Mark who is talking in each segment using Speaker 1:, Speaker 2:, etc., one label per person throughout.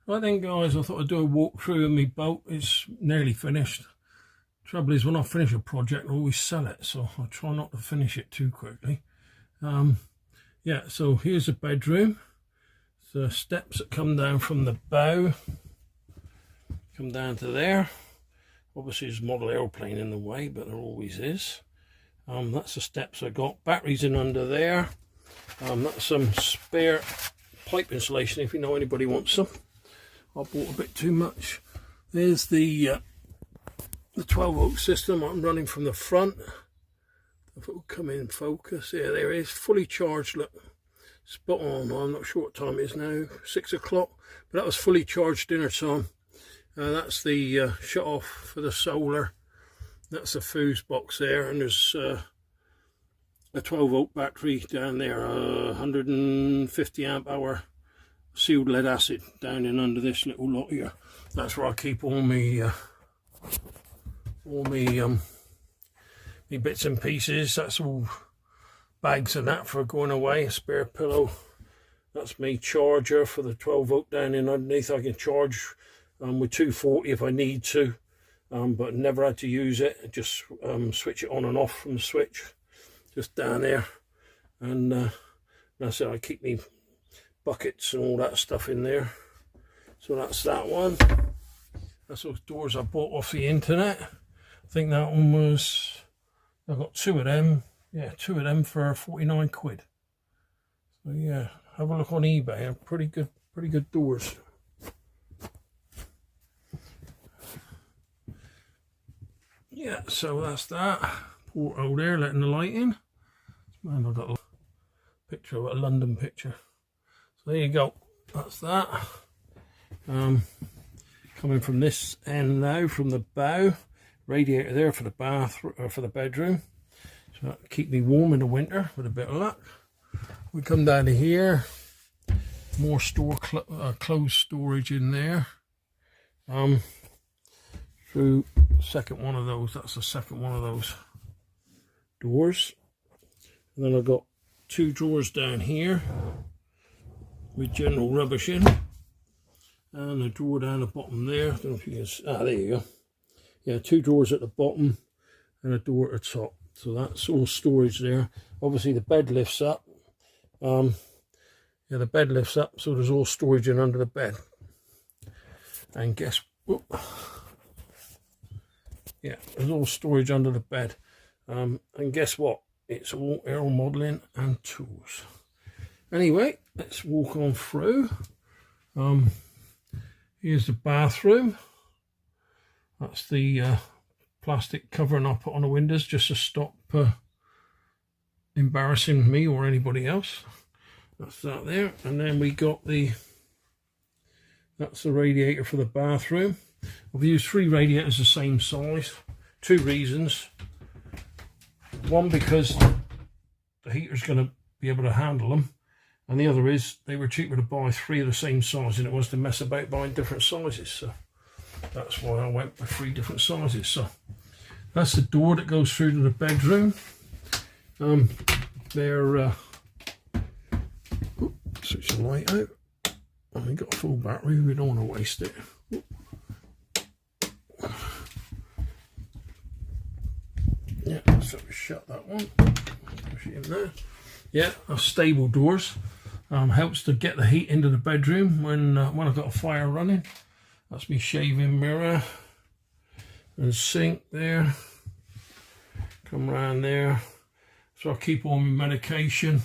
Speaker 1: Right then guys, I thought I'd do a walkthrough of my boat. It's nearly finished. Trouble is, when I finish a project I always sell it, so I try not to finish it too quickly. Yeah, so here's the bedroom. The steps that come down from the bow come down to there. Obviously there's a model aeroplane in the way, but there always is. That's the steps I got. Batteries in under there. That's some spare pipe insulation if you know anybody wants some. I bought a bit too much. There's the 12-volt system I'm running from the front. If it will come in focus. Yeah, there it is, fully charged. Look, spot on. I'm not sure what time it is now, 6 o'clock, but that was fully charged dinner time. That's the shut off for the solar. That's the fuse box there, and there's a 12-volt battery down there, 150 amp hour sealed lead acid down in under this little lot here. That's where I keep all me bits and pieces. That's all bags and that for going away. A spare pillow. That's me charger for the 12-volt down in underneath. I can charge with 240 if I need to, but never had to use it. Just switch it on and off from the switch, just down there. And that's it. I keep me buckets and all that stuff in there. So that's that one. That's those doors I bought off the internet. I think that one was, I got two of them. Yeah, two of them for 49 quid. So yeah, have a look on eBay. They're pretty good doors. Yeah, so that's that. Porthole there, letting the light in. Man, I got a picture of a London picture. So there you go. That's that. Coming from this end now, from the bow, radiator there for the bath or for the bedroom. So that'll keep me warm in the winter with a bit of luck. We come down to here. More closed storage in there. Through second one of those. That's the second one of those doors. And then I've got two drawers down here with general rubbish in, and a drawer down the bottom there. I don't know if you can, there you go. Yeah, two drawers at the bottom and a door at the top. So that's all storage there. Obviously the bed lifts up. Yeah, the bed lifts up, so there's all storage in under the bed. And guess, yeah, there's all storage under the bed. And guess what? It's all aero modelling and tools. Anyway, let's walk on through. Here's the bathroom. That's the plastic covering I put on the windows just to stop embarrassing me or anybody else. That's that there. And then we got that's the radiator for the bathroom. I've used 3 radiators the same size. 2 reasons. One, because the heater's going to be able to handle them. And the other is they were cheaper to buy 3 of the same size than it was to mess about buying different sizes. So that's why I went for 3 different sizes. So that's the door that goes through to the bedroom. Switch the light out. And we got a full battery. We don't want to waste it. Yeah, so we shut that one. Push it in there. Yeah, stable doors. Helps to get the heat into the bedroom when I've got a fire running. That's my shaving mirror and sink there. Come around there. So I keep all my medication.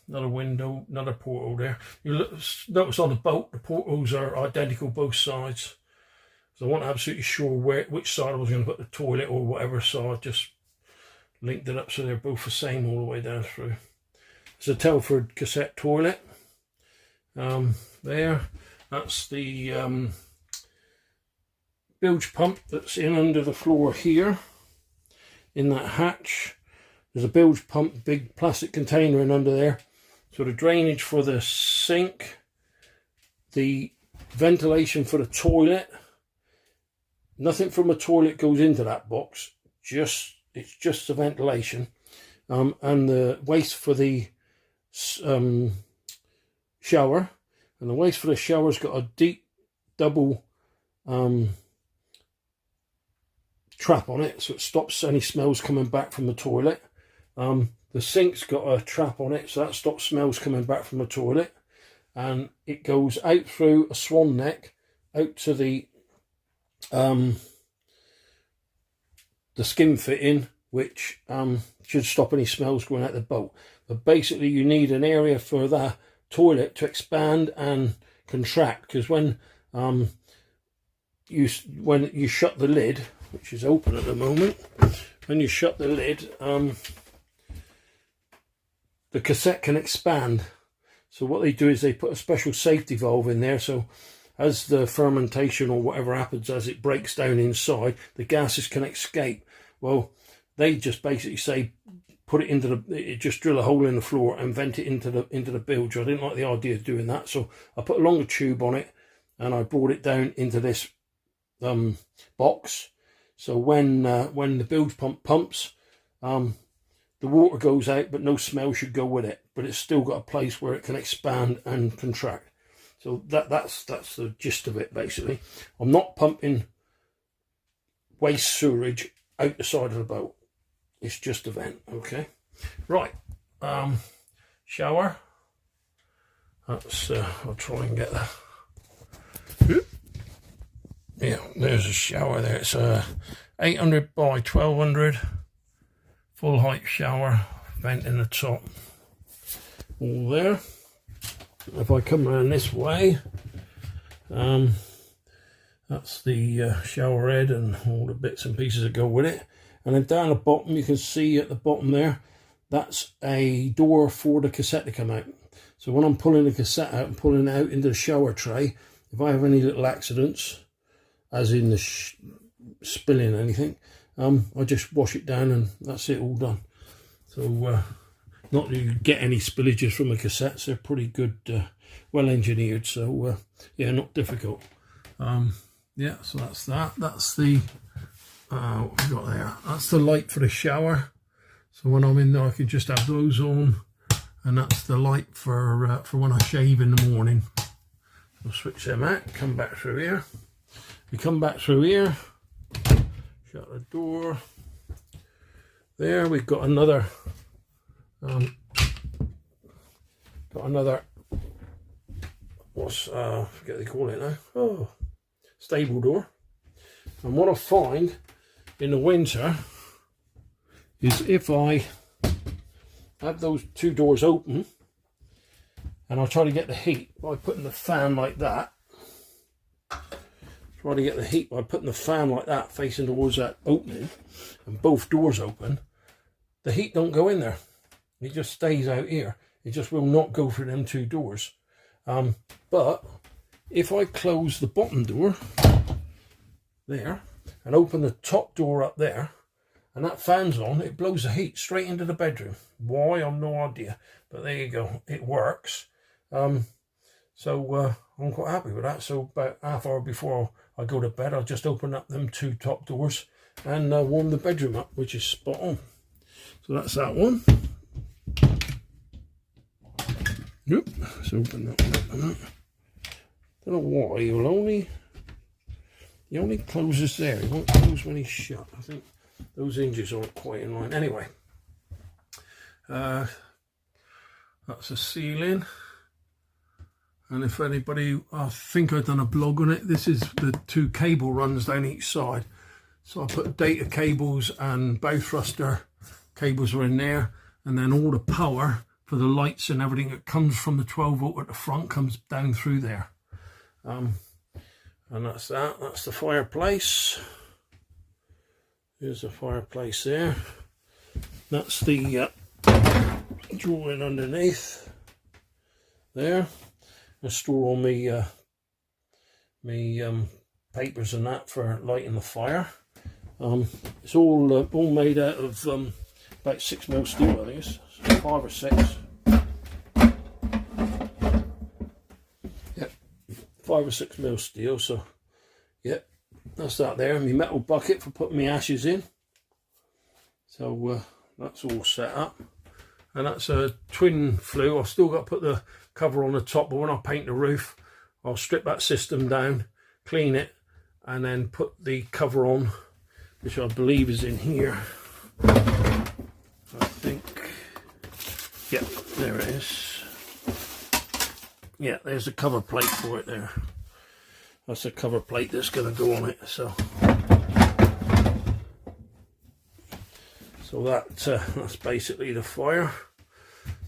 Speaker 1: Another window, another porthole there. You notice on the boat, the portholes are identical both sides. So I wasn't absolutely sure which side I was going to put the toilet or whatever, so I just linked it up so they're both the same all the way down through. It's a Telford cassette toilet. There, that's the bilge pump that's in under the floor here. In that hatch, there's a bilge pump, big plastic container in under there. So the drainage for the sink, the ventilation for the toilet. Nothing from a toilet goes into that box. It's just the ventilation, and the waste for the shower, And the waste for the shower's got a deep double trap on it, so it stops any smells coming back from the toilet. The sink's got a trap on it, so that stops smells coming back from the toilet. And it goes out through a swan neck out to the skin fitting, which should stop any smells going out the boat. But basically you need an area for the toilet to expand and contract, because when you shut the lid, which is open at the moment, when you shut the lid, the cassette can expand. So what they do is they put a special safety valve in there, so as the fermentation or whatever happens, as it breaks down inside, the gases can escape. Well, they just basically say put it into the, just drill a hole in the floor and vent it into the bilge. I didn't like the idea of doing that, so I put a longer tube on it and I brought it down into this box. So when the bilge pump pumps, the water goes out, but no smell should go with it. But it's still got a place where it can expand and contract. So that's the gist of it, basically. I'm not pumping waste sewerage out the side of the boat. It's just a vent, okay? Right, shower. That's, I'll try and get that. Yeah, there's a shower there. It's a 800 by 1200 full height shower, vent in the top. All there. If I come around this way, that's the shower head and all the bits and pieces that go with it. And then down the bottom, you can see at the bottom there, that's a door for the cassette to come out. So when I'm pulling the cassette out and pulling it out into the shower tray, if I have any little accidents, as in the spilling anything, I just wash it down and that's it, all done. So not that you get any spillages from the cassettes, they're pretty good, well engineered, so yeah, not difficult. Yeah, so that's that. That's the what we got there. That's the light for the shower. So when I'm in there, I can just have those on, and that's the light for when I shave in the morning. I'll switch them out. Come back through here. We come back through here. Shut the door. There we've got another. What's I forget what they call it now. Oh, stable door. And what I find in the winter is if I have those two doors open and I try to get the heat by putting the fan like that, facing towards that opening, and both doors open, the heat don't go in there. It just stays out here. It just will not go through them two doors. But if I close the bottom door there and open the top door up there, and that fan's on, it blows the heat straight into the bedroom. Why, I've no idea, but there you go, it works. So I'm quite happy with that. So about half hour before I go to bed, I'll just open up them two top doors and warm the bedroom up, which is spot on. So that's that one. Yep, let's open that one up. Don't know why he only closes there. He won't close when he's shut. I think those hinges aren't quite in line. Anyway, that's a ceiling. And if anybody, I think I've done a blog on it. This is the two cable runs down each side. So I put data cables and bow thruster cables are in there, and then all the power for the lights and everything that comes from the 12 volt at the front comes down through there. And that's that. That's the fireplace. There's the fireplace there. That's the drawing underneath there. I store all my papers and that for lighting the fire. It's all made out of about 6mm steel, I think it's 5 or 6. Yep, 5 or 6mm steel. So, yep, that's that there. My metal bucket for putting my ashes in. So that's all set up. and that's a twin flue. I've still got to put the cover on the top, but when I paint the roof, I'll strip that system down, clean it, and then put the cover on, which I believe is in here. I think, yeah, there it is. Yeah, there's the cover plate for it there. That's the cover plate that's going to go on it. So that's basically the fire,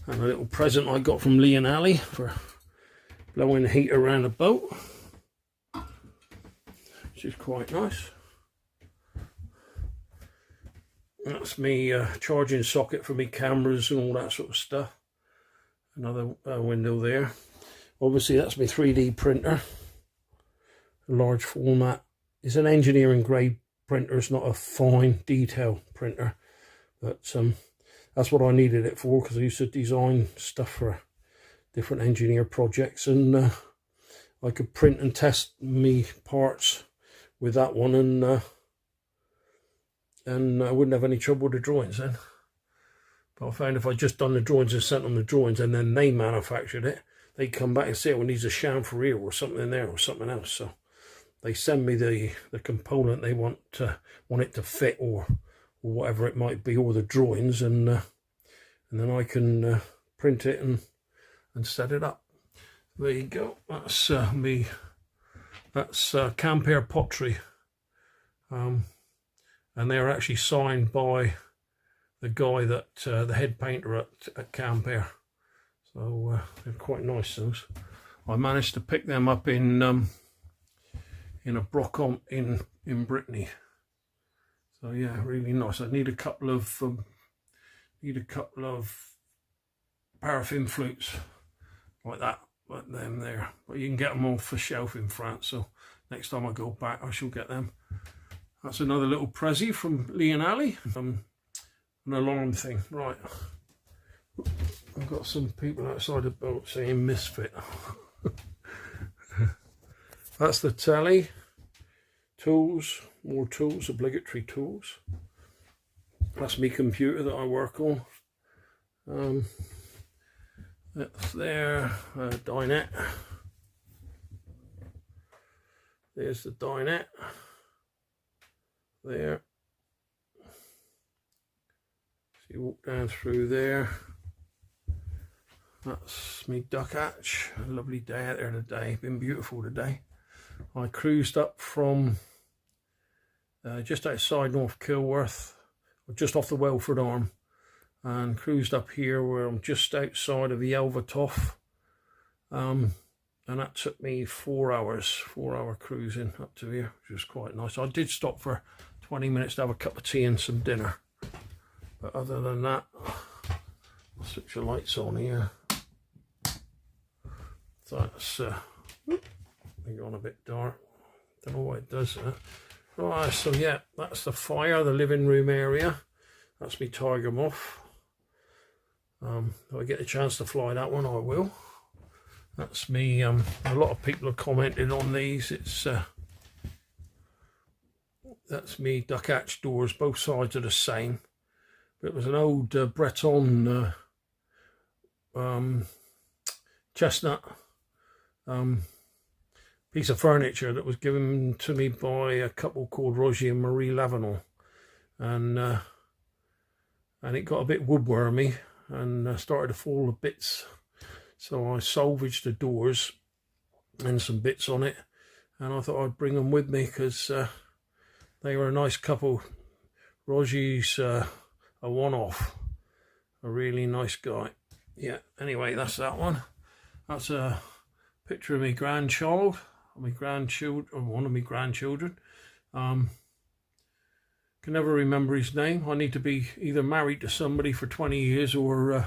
Speaker 1: and a little present I got from Lee and Ali for blowing the heat around the boat, which is quite nice. That's me charging socket for me cameras and all that sort of stuff. Another window there. Obviously that's my 3D printer, a large format. It's an engineering grade printer, it's not a fine detail printer, but that's what I needed it for, because I used to design stuff for different engineer projects, and I could print and test me parts with that one, and I wouldn't have any trouble with the drawings then. But I found if I just done the drawings and sent them the drawings and then they manufactured it, they'd come back and say, well, it needs a chamfer here or something in there or something else. So they send me the component they want it to fit, or whatever it might be, or the drawings, and then I can print it and set it up. There you go. That's me. That's Camper Pottery, and they're actually signed by the guy that the head painter at Camper. So they're quite nice, those. I managed to pick them up in a Brockham in Brittany. So yeah, really nice. I need a couple of paraffin flutes like that, like them there. But you can get them off the shelf in France. So next time I go back, I shall get them. That's another little prezi from Lee and Ali. An alarm thing, right? I've got some people outside the boat saying misfit. That's the telly. Tools, more tools, obligatory tools. That's my computer that I work on. That's there, dinette. There's the dinette. There. So you walk down through there. That's me duck hatch. A lovely day out there today. Been beautiful today. I cruised up from just outside North Kilworth, or just off the Welford Arm, and cruised up here where I'm just outside of the Elvertoff, and that took me 4 hours, 4-hour cruising up to here, which was quite nice. I did stop for 20 minutes to have a cup of tea and some dinner, but other than that, I'll switch the lights on here. So that's gone a bit dark. Don't know why it does that. Right, so yeah, that's the fire, the living room area. That's me Tiger Moth. If I get a chance to fly that one, I will. That's me. A lot of people have commented on these. It's that's me duck hatch doors. Both sides are the same. But it was an old Breton chestnut piece of furniture that was given to me by a couple called Roger and Marie Lavenant, and it got a bit woodwormy and started to fall to bits. So I salvaged the doors and some bits on it, and I thought I'd bring them with me because they were a nice couple. Roger's a one-off, a really nice guy. Yeah, anyway, that's that one. That's a picture of my grandchild, my grandchildren, or one of my grandchildren. Can never remember his name. I need to be either married to somebody for 20 years or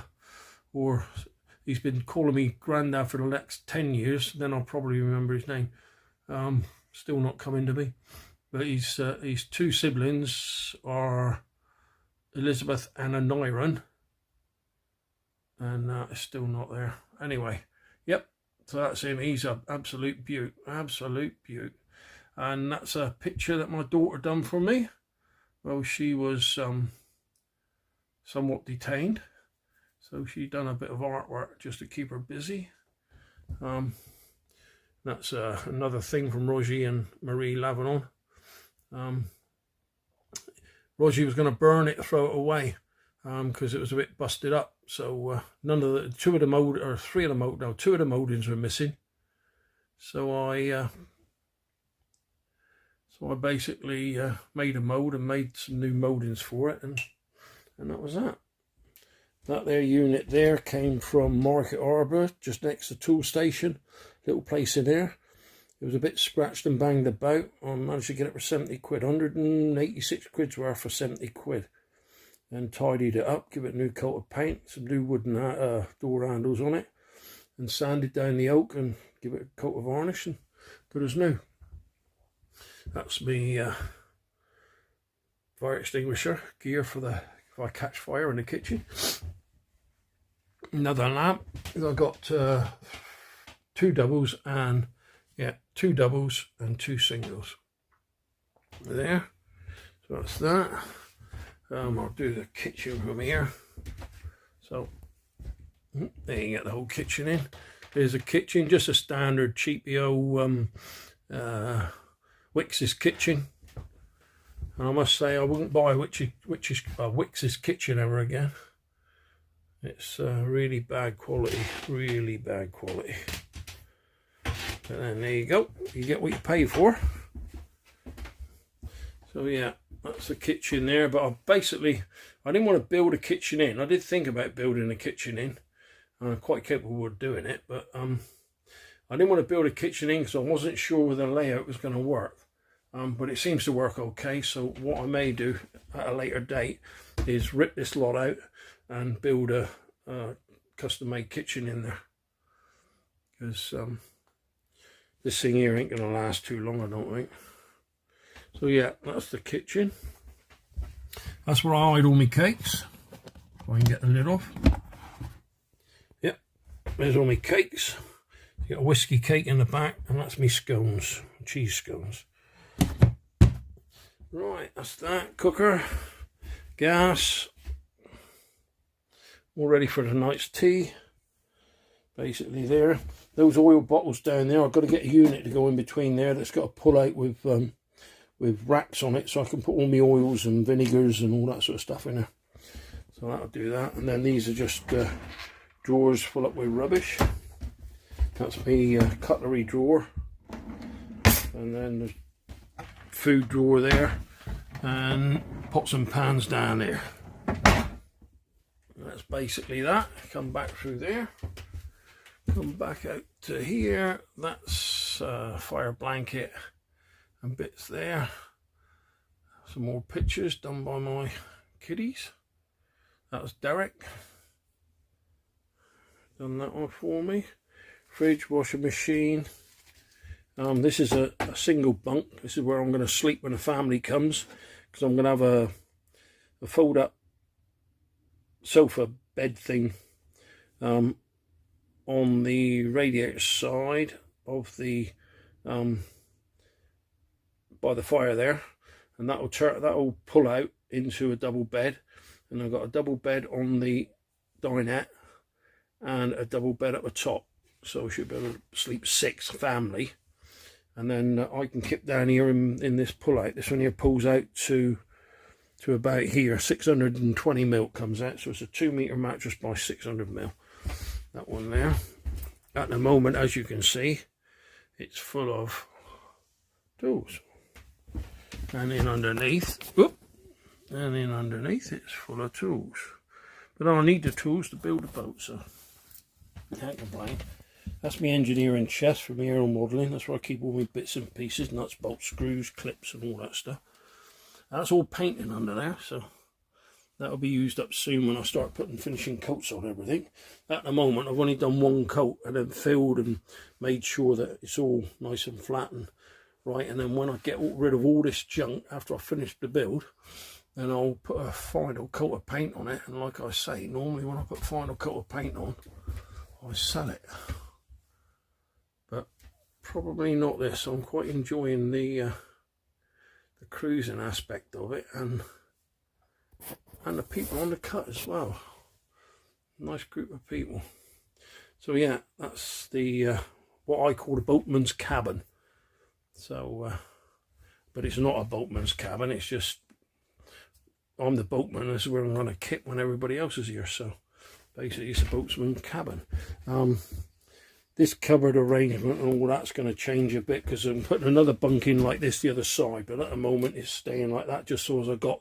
Speaker 1: he's been calling me granddad for the next 10 years. Then I'll probably remember his name. Still not coming to me. But his two siblings are Elizabeth and Aniron, and it's still not there. Anyway, yep. So that's him. He's an absolute beaut, and that's a picture that my daughter done for me. Well, she was somewhat detained, So she done a bit of artwork just to keep her busy. That's another thing from Roger and Marie Lavenon. Roger was going to burn it, throw it away, because it was a bit busted up. So two of the moldings were missing. So I basically made a mold and made some new moldings for it, and that was that. That there unit there came from Market Harbour, just next to Tool Station, little place in there. It was a bit scratched and banged about. I managed to get it for 70 quid, 186 quid's worth for 70 quid. And tidied it up, give it a new coat of paint, some new wooden door handles on it, and sanded down the oak and give it a coat of varnish, and good as new. That's me fire extinguisher gear for if I catch fire in the kitchen. Another lamp. I've got two doubles and two singles. There. So that's that. I'll do the kitchen from here. So there you get the whole kitchen in. There's a kitchen, just a standard cheapio Wix's kitchen. And I must say I wouldn't buy Wix's kitchen ever again. It's really bad quality, really bad quality. But then there you go, you get what you pay for. So yeah, that's the kitchen there. But I didn't want to build a kitchen in. I did think about building a kitchen in, and I'm quite capable of doing it, but I didn't want to build a kitchen in because I wasn't sure whether the layout was going to work. But it seems to work okay. So what I may do at a later date is rip this lot out and build a custom-made kitchen in there, because this thing here ain't going to last too long, I don't think. So yeah, that's the kitchen. That's where I hide all my cakes. If I can get the lid off. Yep, there's all my cakes. Got a whiskey cake in the back, and that's me scones, cheese scones. Right, that's that. Cooker, gas, all ready for the night's tea. Basically there. Those oil bottles down there, I've got to get a unit to go in between there that's got to pull out with racks on it, so I can put all my oils and vinegars and all that sort of stuff in there. So that'll do that. And then these are just drawers full up with rubbish. That's me cutlery drawer. And then there's food drawer there, and pots and pans down there. That's basically that. Come back through there, come back out to here. That's fire blanket and bits there. Some more pictures done by my kiddies. That was Derek, done that one for me. Fridge, washing machine. This is a single bunk. This is where I'm going to sleep when the family comes, because I'm going to have a fold-up sofa bed thing on the radiator side of the by the fire there, and that'll pull out into a double bed. And I've got a double bed on the dinette and a double bed at the top, so I should be able to sleep 6 family. And then I can keep down here in this pull out. This one here pulls out to about here. 620 mil comes out, so it's a 2 metre mattress by 600 mil. That one there. At the moment, as you can see, it's full of tools. And in underneath, it's full of tools. But I need the tools to build a boat, so I can't complain. That's my engineering chest from aerial modelling. That's where I keep all my bits and pieces, nuts, bolts, screws, clips and all that stuff. That's all painting under there, so that'll be used up soon when I start putting finishing coats on everything. At the moment I've only done one coat and then filled and made sure that it's all nice and flat and right, and then when I get rid of all this junk after I finish the build, then I'll put a final coat of paint on it. And like I say, normally when I put final coat of paint on, I sell it. Probably not this. I'm quite enjoying the cruising aspect of it, and the people on the cut as well. Nice group of people. So yeah, that's the what I call a boatman's cabin. So but it's not a boatman's cabin, it's just I'm the boatman. This is where I'm going to kit when everybody else is here. So basically it's a boatman's cabin. This cupboard arrangement and all that's going to change a bit because I'm putting another bunk in like this the other side, but at the moment it's staying like that just so as I got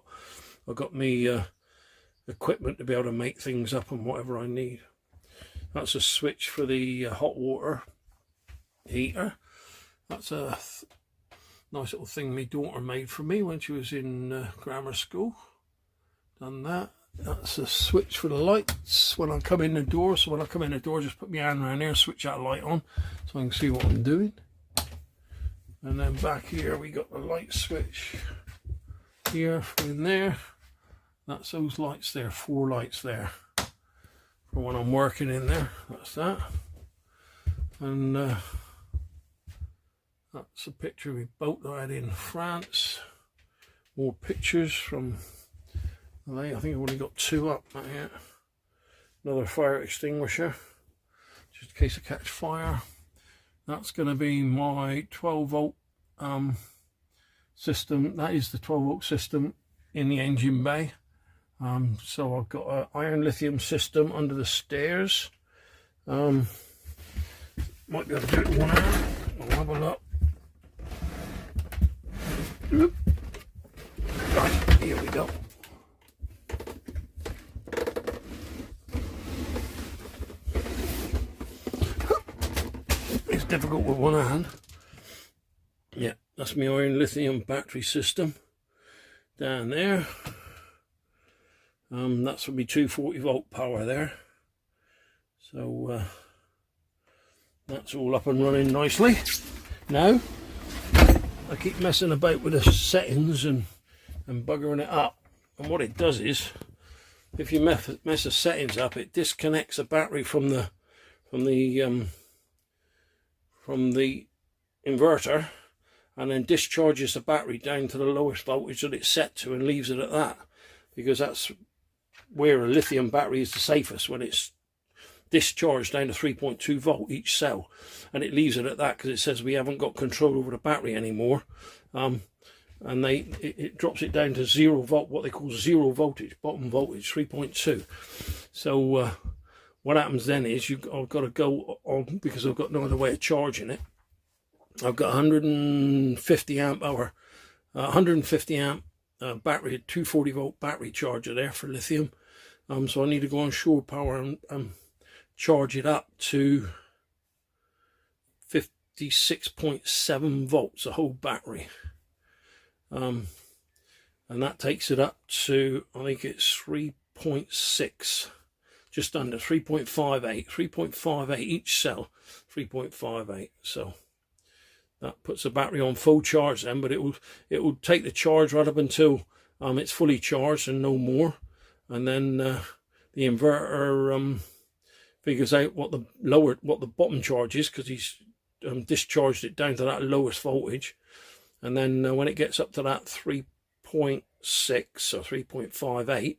Speaker 1: me equipment to be able to make things up and whatever I need. That's a switch for the hot water heater. That's a nice little thing my daughter made for me when she was in grammar school. Done that. That's a switch for the lights when I come in the door. So when I come in the door, just put my hand around there, switch that light on so I can see what I'm doing. And then back here we got the light switch here in there. That's those lights there, 4 lights there for when I'm working in there. That's that. And that's a picture of my boat that I had in France. More pictures from, I think I've only got 2 up here. Another fire extinguisher, just in case I catch fire. That's going to be my 12-volt system. That is the 12-volt system in the engine bay. So I've got an iron lithium system under the stairs. Might be able to do it with one hand. I'll have a look. Right, here we go. It's difficult with one hand. Yeah, that's my iron lithium battery system down there. That's for me 240-volt power there. So that's all up and running nicely. Now I keep messing about with the settings and buggering it up, and what it does is, if you mess the settings up, it disconnects the battery from the inverter, and then discharges the battery down to the lowest voltage that it's set to and leaves it at that, because that's where a lithium battery is the safest, when it's discharged down to 3.2 volt each cell, and it leaves it at that because it says we haven't got control over the battery anymore. And it drops it down to 0 volt, what they call 0 voltage, bottom voltage, 3.2. So what happens then is I've got to go on, because I've got no other way of charging it. I've got 150 amp hour, 150 amp battery, 240-volt battery charger there for lithium. So I need to go on shore power and charge it up to 56.7 volts, a whole battery. And that takes it up to, I think it's 3.6, just under 3.58 each cell, 3.58. So that puts the battery on full charge then, but it will take the charge right up until it's fully charged and no more. And then the inverter figures out what the bottom charge is, because he's discharged it down to that lowest voltage. And then when it gets up to that 3.6 or 3.58,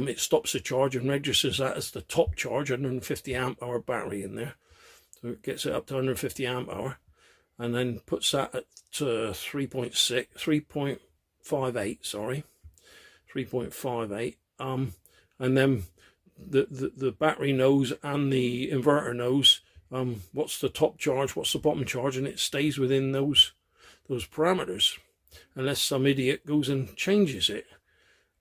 Speaker 1: it stops the charge and registers that as the top charge, 150 amp hour battery in there. So it gets it up to 150 amp hour, and then puts that at 3.58, and then the battery knows and the inverter knows what's the top charge, what's the bottom charge, and it stays within those parameters, unless some idiot goes and changes it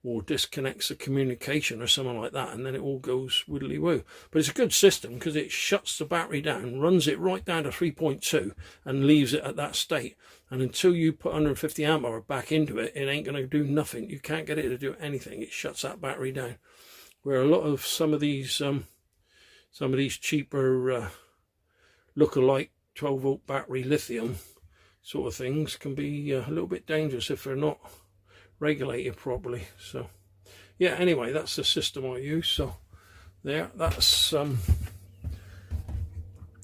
Speaker 1: or disconnects the communication or something like that, and then it all goes widdly woo. But it's a good system because it shuts the battery down, runs it right down to 3.2 and leaves it at that state. And until you put 150 amp hour back into it, it ain't going to do nothing. You can't get it to do anything. It shuts that battery down. Where a lot of some of these cheaper look-alike 12-volt battery lithium sort of things can be a little bit dangerous if they're not regulated properly. So yeah, anyway, that's the system I use. So there, that's well,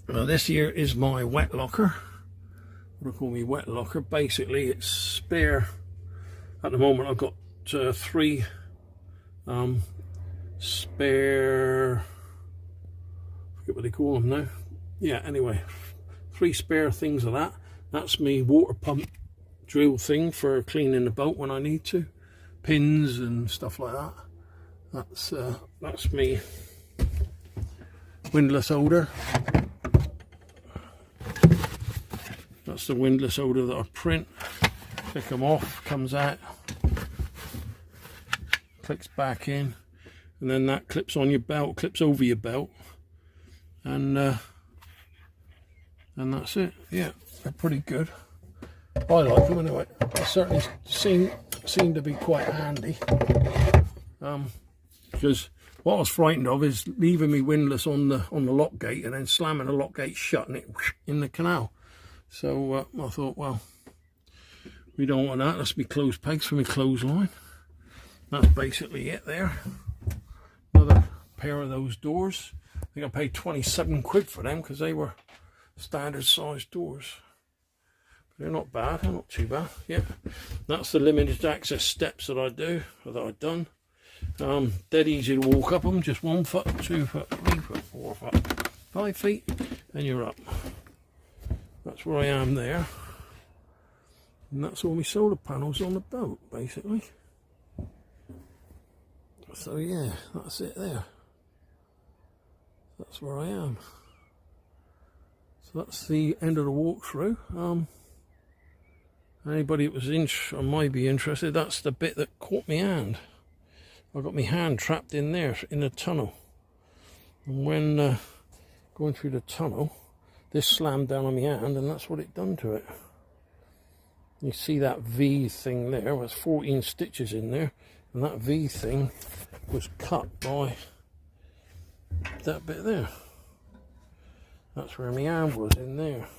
Speaker 1: this here is my wet locker. What I call me wet locker. Basically it's spare. At the moment I've got 3 spare they call them now. Yeah, anyway, 3 spare things of that. That's me water pump drill thing for cleaning the boat when I need to. Pins and stuff like that. That's me windlass holder. That's the windlass holder that I print. Click them off, comes out, clicks back in, and then that clips on your belt, clips over your belt, and that's it. Yeah, they're pretty good. I like them anyway. They certainly seem to be quite handy. Because what I was frightened of is leaving me windlass on the lock gate and then slamming the lock gate shut and it in the canal. So I thought, well, we don't want that. That's me clothes pegs for my clothesline. That's basically it there. Another pair of those doors. I think I paid 27 quid for them because they were standard size doors. But they're not bad, they're not too bad. Yeah, that's the limited access steps that I do, or that I've done. Dead easy to walk up them, just 1 foot, 2 foot, 3 foot, 4 foot, 5 feet, and you're up. That's where I am there. And that's all my solar panels on the boat, basically. So yeah, that's it there. That's where I am. So that's the end of the walkthrough. Anybody that was might be interested, that's the bit that caught my hand. I got my hand trapped in there, in the tunnel. And when going through the tunnel, this slammed down on my hand, and that's what it done to it. You see that V thing there, there's 14 stitches in there, and that V thing was cut by that bit there. That's where my hand was, in there.